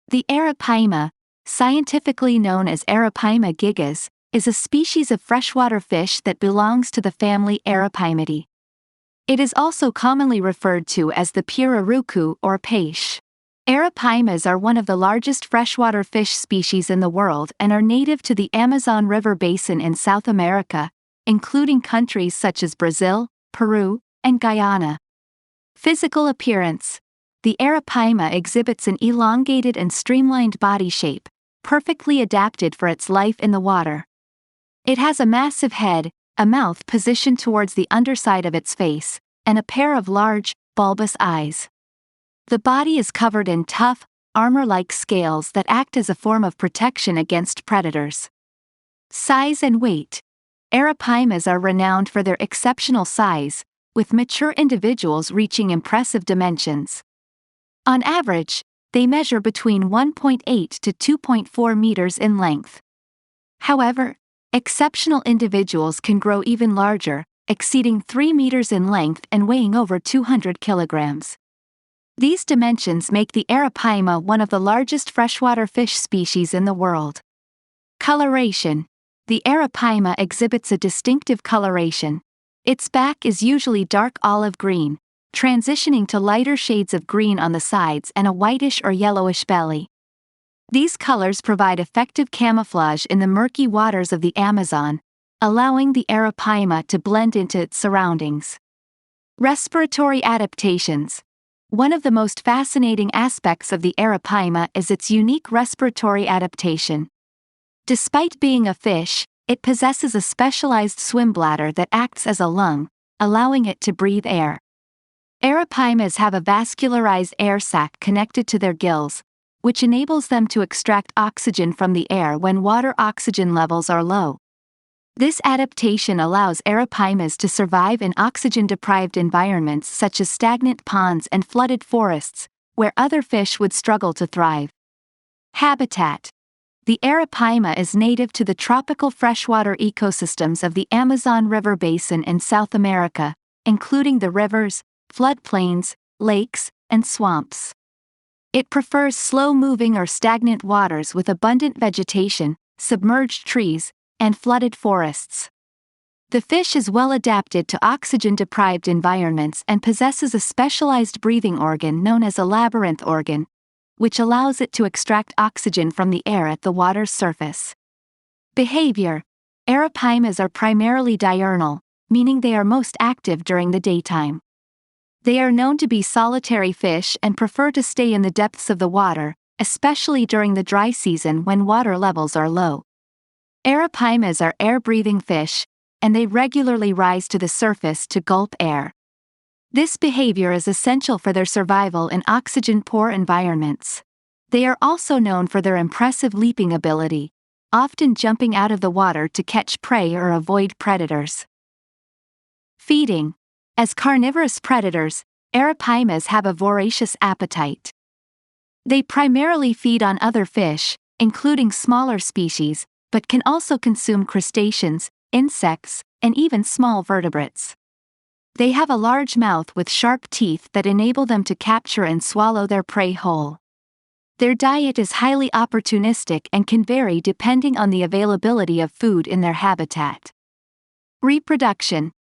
The Arapaima, scientifically known as Arapaima gigas, is a species of freshwater fish that belongs to the family Arapaimidae. It is also commonly referred to as the pirarucu or peixe. Arapaimas are one of the largest freshwater fish species in the world and are native to the Amazon River basin in South America, including countries such as Brazil, Peru, and Guyana. Physical appearance. The Arapaima exhibits an elongated and streamlined body shape, perfectly adapted for its life in the water. It has a massive head, a mouth positioned towards the underside of its face, and a pair of large, bulbous eyes. The body is covered in tough, armor-like scales that act as a form of protection against predators. Size and weight. Arapaimas are renowned for their exceptional size, with mature individuals reaching impressive dimensions. On average, they measure between 1.8 to 2.4 meters in length. However, exceptional individuals can grow even larger, exceeding 3 meters in length and weighing over 200 kilograms. These dimensions make the Arapaima one of the largest freshwater fish species in the world. Coloration. The Arapaima exhibits a distinctive coloration. Its back is usually dark olive green, transitioning to lighter shades of green on the sides and a whitish or yellowish belly. These colors provide effective camouflage in the murky waters of the Amazon, allowing the Arapaima to blend into its surroundings. Respiratory adaptations. One of the most fascinating aspects of the Arapaima is its unique respiratory adaptation. Despite being a fish, it possesses a specialized swim bladder that acts as a lung, allowing it to breathe air. Arapaimas have a vascularized air sac connected to their gills, which enables them to extract oxygen from the air when water oxygen levels are low. This adaptation allows Arapaimas to survive in oxygen-deprived environments such as stagnant ponds and flooded forests, where other fish would struggle to thrive. Habitat. The Arapaima is native to the tropical freshwater ecosystems of the Amazon River basin in South America, including the rivers, floodplains, lakes, and swamps. It prefers slow-moving or stagnant waters with abundant vegetation, submerged trees, and flooded forests. The fish is well adapted to oxygen-deprived environments and possesses a specialized breathing organ known as a labyrinth organ, which allows it to extract oxygen from the air at the water's surface. Behavior. Arapaimas are primarily diurnal, meaning they are most active during the daytime. They are known to be solitary fish and prefer to stay in the depths of the water, especially during the dry season when water levels are low. Arapaimas are air-breathing fish, and they regularly rise to the surface to gulp air. This behavior is essential for their survival in oxygen-poor environments. They are also known for their impressive leaping ability, often jumping out of the water to catch prey or avoid predators. Feeding. As carnivorous predators, Arapaimas have a voracious appetite. They primarily feed on other fish, including smaller species, but can also consume crustaceans, insects, and even small vertebrates. They have a large mouth with sharp teeth that enable them to capture and swallow their prey whole. Their diet is highly opportunistic and can vary depending on the availability of food in their habitat. Reproduction.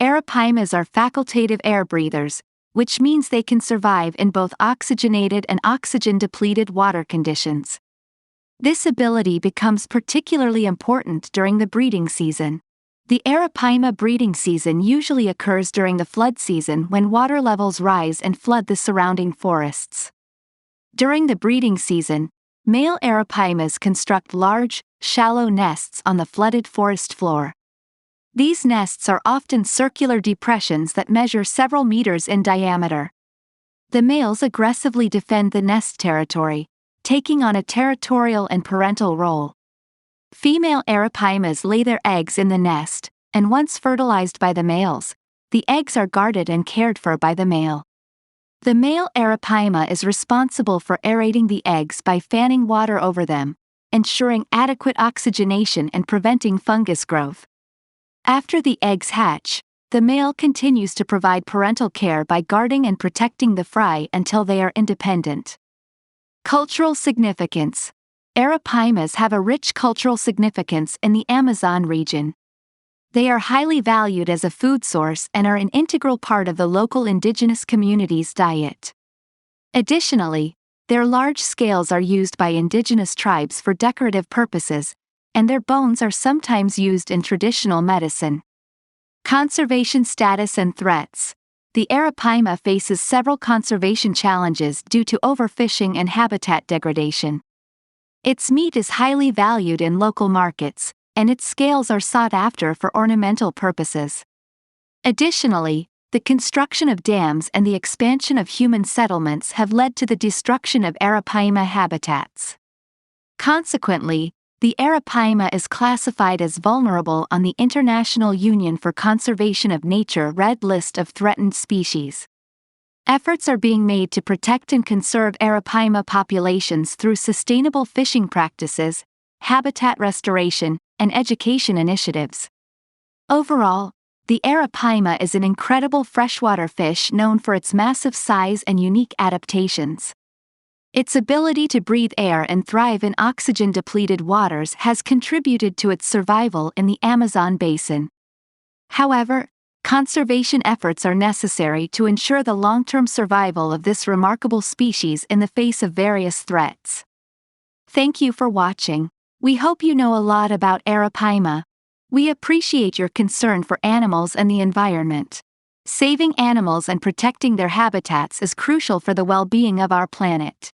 Arapaimas are facultative air breathers, which means they can survive in both oxygenated and oxygen-depleted water conditions. This ability becomes particularly important during the breeding season. The Arapaima breeding season usually occurs during the flood season when water levels rise and flood the surrounding forests. During the breeding season, male Arapaimas construct large, shallow nests on the flooded forest floor. These nests are often circular depressions that measure several meters in diameter. The males aggressively defend the nest territory, taking on a territorial and parental role. Female Arapaimas lay their eggs in the nest, and once fertilized by the males, the eggs are guarded and cared for by the male. The male Arapaima is responsible for aerating the eggs by fanning water over them, ensuring adequate oxygenation and preventing fungus growth. After the eggs hatch, the male continues to provide parental care by guarding and protecting the fry until they are independent. Cultural significance. Arapaimas have a rich cultural significance in the Amazon region. They are highly valued as a food source and are an integral part of the local indigenous community's diet. Additionally, their large scales are used by indigenous tribes for decorative purposes, and their bones are sometimes used in traditional medicine. Conservation status and threats. The Arapaima faces several conservation challenges due to overfishing and habitat degradation. Its meat is highly valued in local markets, and its scales are sought after for ornamental purposes. Additionally, the construction of dams and the expansion of human settlements have led to the destruction of Arapaima habitats. Consequently, the Arapaima is classified as vulnerable on the International Union for Conservation of Nature Red List of Threatened Species. Efforts are being made to protect and conserve Arapaima populations through sustainable fishing practices, habitat restoration, and education initiatives. Overall, the Arapaima is an incredible freshwater fish known for its massive size and unique adaptations. Its ability to breathe air and thrive in oxygen-depleted waters has contributed to its survival in the Amazon basin. However, conservation efforts are necessary to ensure the long-term survival of this remarkable species in the face of various threats. Thank you for watching. We hope you know a lot about Arapaima. We appreciate your concern for animals and the environment. Saving animals and protecting their habitats is crucial for the well-being of our planet.